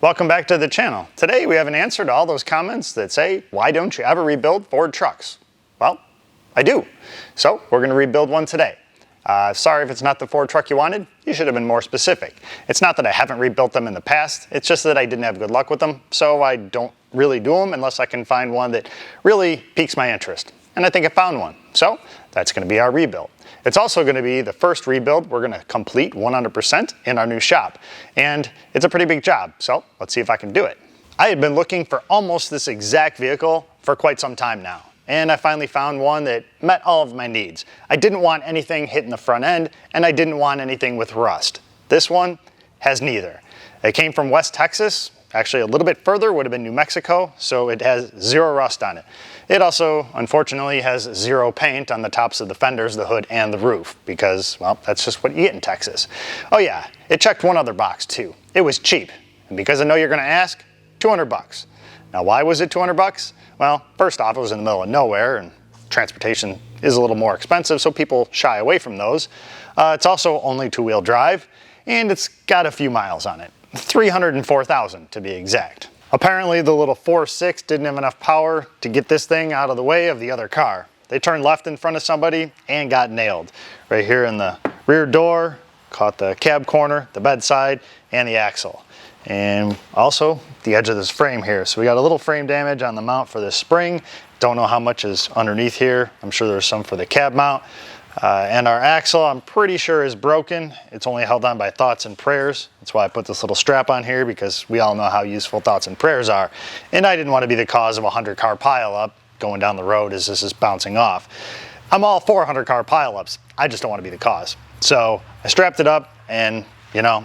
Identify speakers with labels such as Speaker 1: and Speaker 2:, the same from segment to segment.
Speaker 1: Welcome back to the channel. Today we have an answer to all those comments that say, why don't you ever rebuild Ford trucks? Well, I do. So we're going to rebuild one today. Sorry if it's not the Ford truck you wanted. You should have been more specific. It's not that I haven't rebuilt them in the past. It's just that I didn't have good luck with them. So I don't really do them unless I can find one that really piques my interest. And I think I found one. So that's going to be our rebuild. It's also going to be the first rebuild we're going to complete 100% in our new shop. And it's a pretty big job, so let's see if I can do it. I had been looking for almost this exact vehicle for quite some time now. And I finally found one that met all of my needs. I didn't want anything hitting the front end, and I didn't want anything with rust. This one has neither. It came from West Texas. Actually, a little bit further would have been New Mexico, so it has zero rust on it. It also, unfortunately, has zero paint on the tops of the fenders, the hood, and the roof, because, well, that's just what you get in Texas. Oh yeah, it checked one other box too. It was cheap, and because I know you're gonna ask, 200 bucks. Now, why was it 200 bucks? Well, first off, it was in the middle of nowhere, and transportation is a little more expensive, so people shy away from those. It's also only two-wheel drive, and it's got a few miles on it. 304,000 to be exact. Apparently the little 4.6 didn't have enough power to get this thing out of the way of the other car. They turned left in front of somebody and got nailed. Right here in the rear door, caught the cab corner, the bedside, and the axle. And also the edge of this frame here. So we got a little frame damage on the mount for this spring. Don't know how much is underneath here. I'm sure there's some for the cab mount. And our axle, I'm pretty sure, is broken. It's only held on by thoughts and prayers. That's why I put this little strap on here, because we all know how useful thoughts and prayers are. And I didn't want to be the cause of a 100-car pileup going down the road as this is bouncing off. I'm all for 100-car pileups. I just don't want to be the cause. So I strapped it up, and, you know,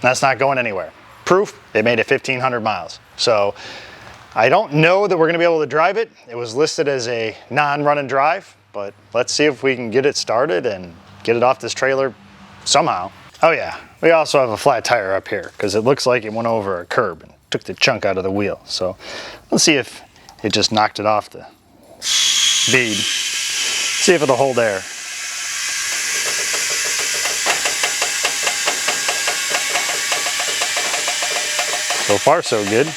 Speaker 1: that's not going anywhere. Proof, it made it 1,500 miles. So I don't know that we're going to be able to drive it. It was listed as a non-run and drive. But let's see if we can get it started and get it off this trailer somehow. Oh yeah, we also have a flat tire up here because it looks like it went over a curb and took the chunk out of the wheel. So let's see if it just knocked it off the bead. See if it'll hold air. So far so good.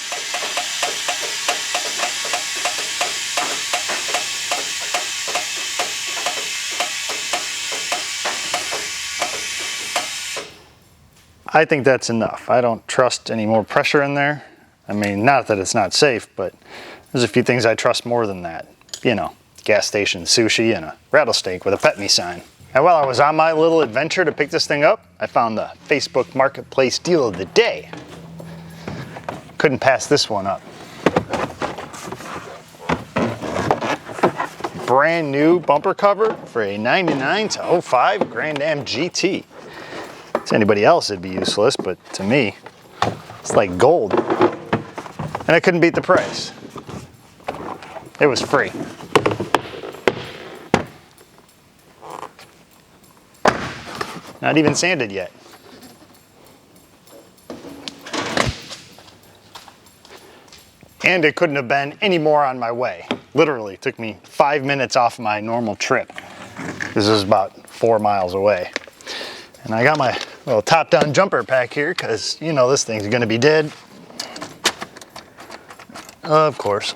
Speaker 1: I think that's enough. I don't trust any more pressure in there. I mean, not that it's not safe, but there's a few things I trust more than that. You know, gas station sushi and a rattlesnake with a pet me sign. And while I was on my little adventure to pick this thing up, I found the Facebook Marketplace deal of the day. Couldn't pass this one up. Brand new bumper cover for a 99 to 05 Grand Am GT. To anybody else it'd be useless, but to me, it's like gold. And I couldn't beat the price. It was free. Not even sanded yet. And it couldn't have been any more on my way. Literally took me 5 minutes off my normal trip. This is about 4 miles away. And I got my little top-down jumper pack here because, you know, this thing's gonna be dead. Of course.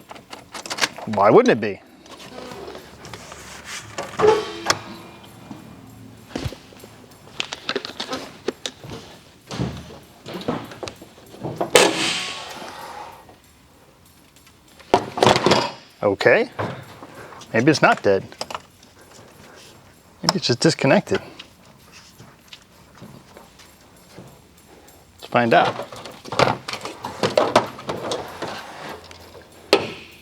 Speaker 1: Why wouldn't it be? Okay. Maybe it's not dead. Maybe it's just disconnected. Find out.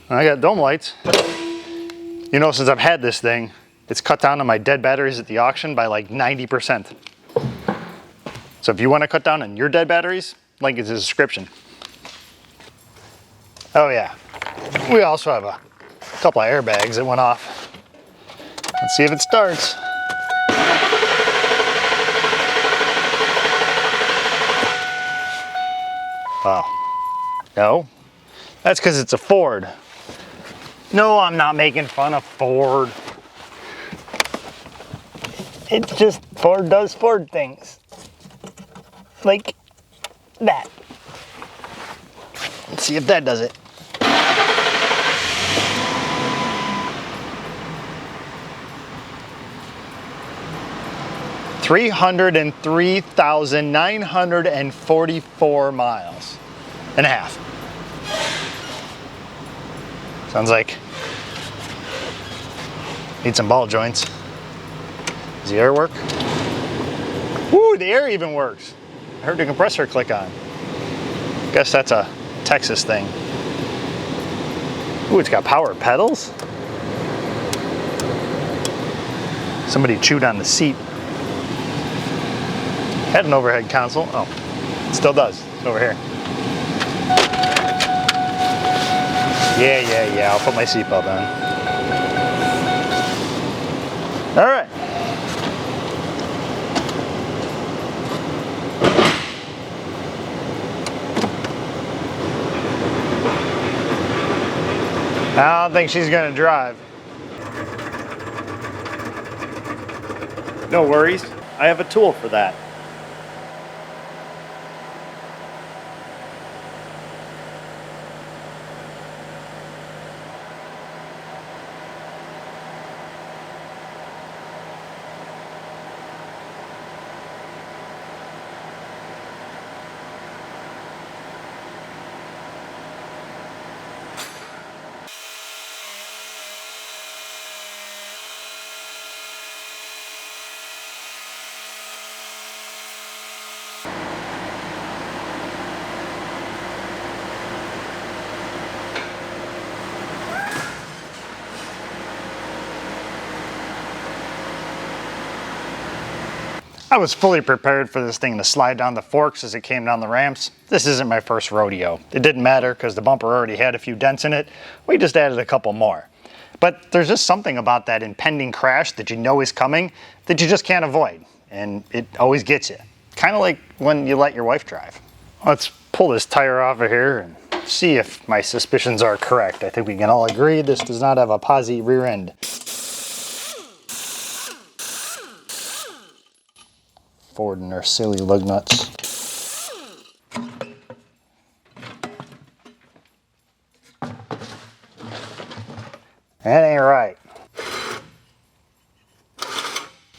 Speaker 1: I got dome lights. You know, since I've had this thing, it's cut down on my dead batteries at the auction by like 90%. So if you want to cut down on your dead batteries, link is in the description. Oh yeah, we also have a couple of airbags that went off. Let's see if it starts. Wow. No, that's because it's a Ford. No, I'm not making fun of Ford. It's just Ford does Ford things. Like that. Let's see if that does it. 303,944 miles and a half. Sounds like need some ball joints. Does the air work? Woo, the air even works. I heard the compressor click on. Guess that's a Texas thing. Ooh, it's got power pedals. Somebody chewed on the seat. Had an overhead console. Oh, it still does. It's over here. Yeah. I'll put my seatbelt on. All right. I don't think she's gonna drive.
Speaker 2: No worries. I have a tool for that.
Speaker 1: I was fully prepared for this thing to slide down the forks as it came down the ramps. This isn't my first rodeo. It didn't matter because the bumper already had a few dents in it. We just added a couple more. But there's just something about that impending crash that you know is coming that you just can't avoid. And it always gets you. Kind of like when you let your wife drive. Let's pull this tire off of here and see if my suspicions are correct. I think we can all agree this does not have a posi rear end. Ford and their silly lug nuts. That ain't right.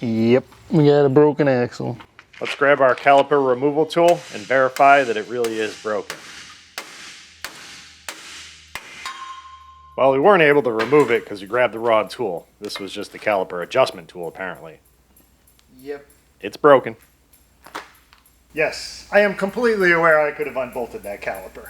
Speaker 1: Yep, we got a broken axle.
Speaker 2: Let's grab our caliper removal tool and verify that it really is broken. Well, we weren't able to remove it because we grabbed the raw tool. This was just the caliper adjustment tool, apparently.
Speaker 1: Yep.
Speaker 2: It's broken.
Speaker 1: Yes, I am completely aware I could have unbolted that caliper.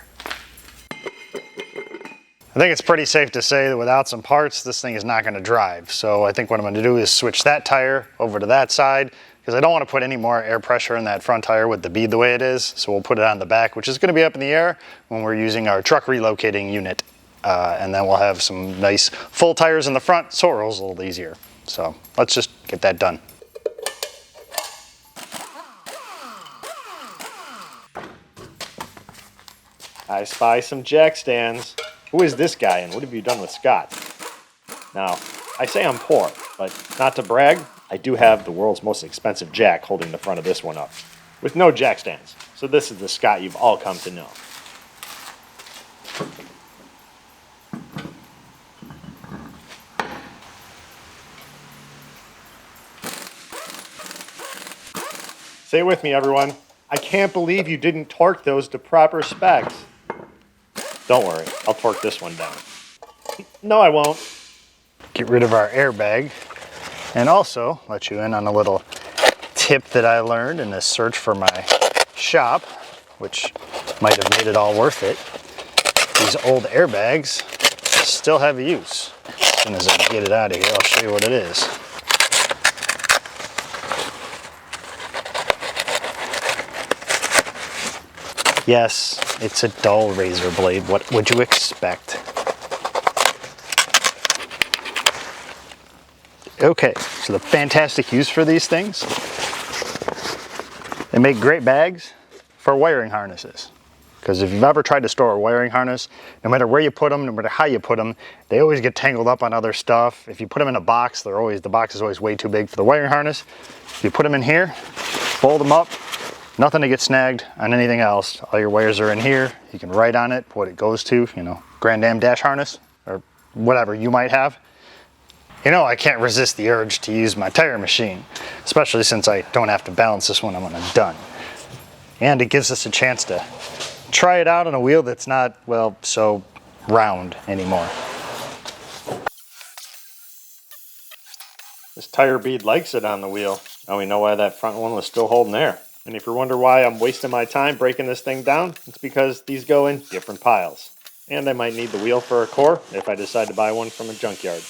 Speaker 1: I think it's pretty safe to say that without some parts, this thing is not going to drive. So I think what I'm going to do is switch that tire over to that side because I don't want to put any more air pressure in that front tire with the bead the way it is. So we'll put it on the back, which is going to be up in the air when we're using our truck relocating unit. And then we'll have some nice full tires in the front, so it rolls a little easier. So let's just get that done.
Speaker 2: I spy some jack stands. Who is this guy and what have you done with Scott? Now, I say I'm poor, but not to brag, I do have the world's most expensive jack holding the front of this one up, with no jack stands. So this is the Scott you've all come to know. Say it with me, everyone. I can't believe you didn't torque those to proper specs. Don't worry, I'll torque this one down. No, I won't.
Speaker 1: Get rid of our airbag and also let you in on a little tip that I learned in this search for my shop, which might have made it all worth it. These old airbags still have use. As soon as I get it out of here, I'll show you what it is. Yes, it's a dull razor blade. What would you expect? Okay, so the fantastic use for these things. They make great bags for wiring harnesses. Because if you've ever tried to store a wiring harness, no matter where you put them, no matter how you put them, they always get tangled up on other stuff. If you put them in a box, the box is always way too big for the wiring harness. If you put them in here, fold them up, Nothing to get snagged on anything else. All your wires are in here. You can write on it what it goes to, you know, Grand Am dash harness or whatever you might have. You know, I can't resist the urge to use my tire machine, especially since I don't have to balance this one when I'm done. And it gives us a chance to try it out on a wheel that's not, well, so round anymore.
Speaker 2: This tire bead likes it on the wheel. Now we know why that front one was still holding there. And if you're wondering why I'm wasting my time breaking this thing down, it's because these go in different piles. And I might need the wheel for a core if I decide to buy one from a junkyard.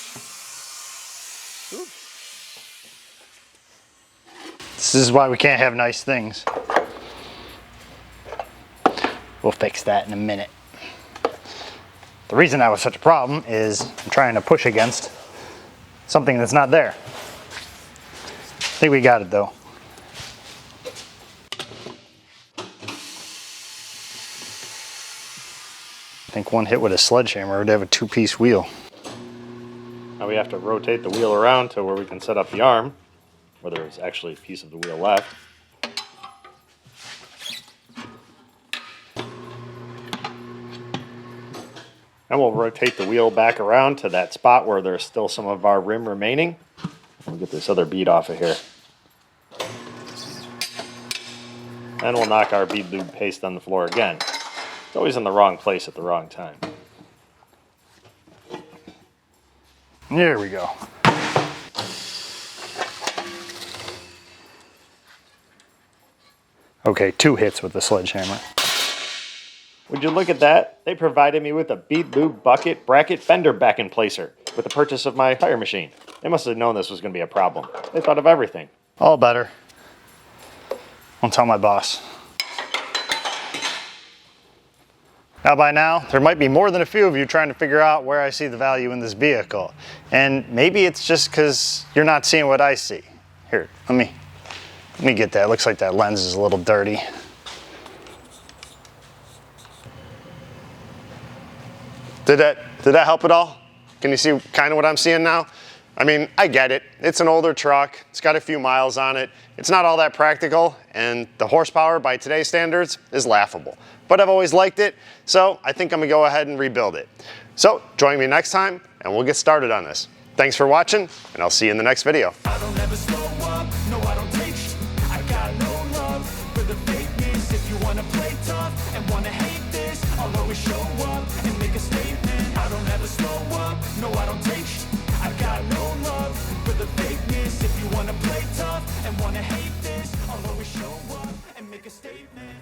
Speaker 1: This is why we can't have nice things. We'll fix that in a minute. The reason that was such a problem is I'm trying to push against something that's not there. I think we got it though. I think one hit with a sledgehammer would have a two-piece wheel.
Speaker 2: Now we have to rotate the wheel around to where we can set up the arm, where there's actually a piece of the wheel left. And we'll rotate the wheel back around to that spot where there's still some of our rim remaining. We'll get this other bead off of here. And we'll knock our bead lube paste on the floor again. It's always in the wrong place at the wrong time.
Speaker 1: There we go. Okay, 2 hits with the sledgehammer.
Speaker 2: Would you look at that? They provided me with a bead lube bucket bracket fender back in placer with the purchase of my tire machine. They must have known this was going to be a problem. They thought of everything.
Speaker 1: All better. I'll tell my boss. Now by now, there might be more than a few of you trying to figure out where I see the value in this vehicle. And maybe it's just because you're not seeing what I see. Here, let me get that. Looks like that lens is a little dirty. Did that help at all? Can you see kind of what I'm seeing now? I mean, I get it. It's an older truck. It's got a few miles on it. It's not all that practical, and the horsepower by today's standards is laughable. But I've always liked it, so I think I'm gonna go ahead and rebuild it. So join me next time, and we'll get started on this. Thanks for watching, and I'll see you in the next video.
Speaker 3: I don't ever slow up, no I don't take I got no love for the fakeness. If you wanna play tough and wanna hate this, I'll always show up and make a statement. I don't ever slow up, no I don't take I got no love for the fakeness. If you wanna play tough and wanna hate this, I'll always show up and make a statement.